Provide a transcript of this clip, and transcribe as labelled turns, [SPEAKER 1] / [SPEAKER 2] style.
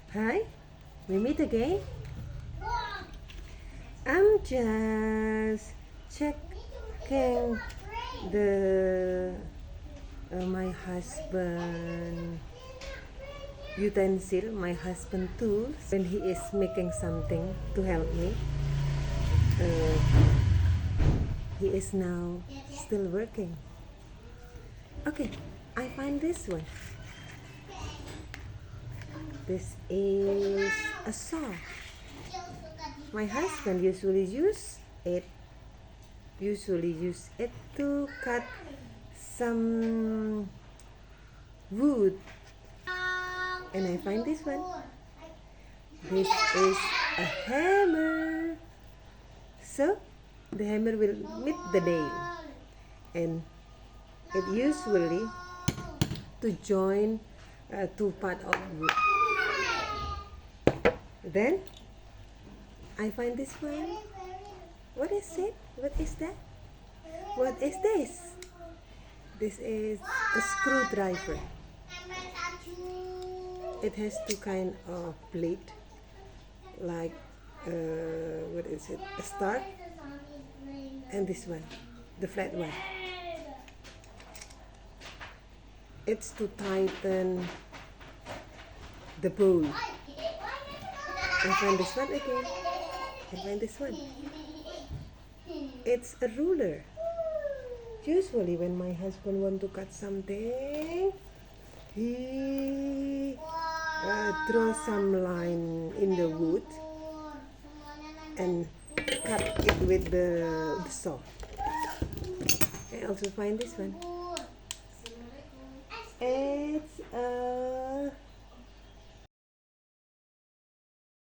[SPEAKER 1] Hi, we meet again. I'm just checking the my husband utensil, my husband tools when he is making something to help me. He is now still working. Okay, I find this one. This is a saw. My husband usually use it to cut some wood. And I find this one. This is a hammer. So the hammer will meet the nail, and it usually to join two part of wood. Then I find this one. What is it? What is that? What is this? This is a screwdriver. It has two kind of blade, like what is it? A star, and this one, the flat one. It's to tighten the bowl. I find this one again. I find this one. It's a ruler. Usually when my husband want to cut something, he draw some line in the wood and cut it with the saw. I also find this one. It's a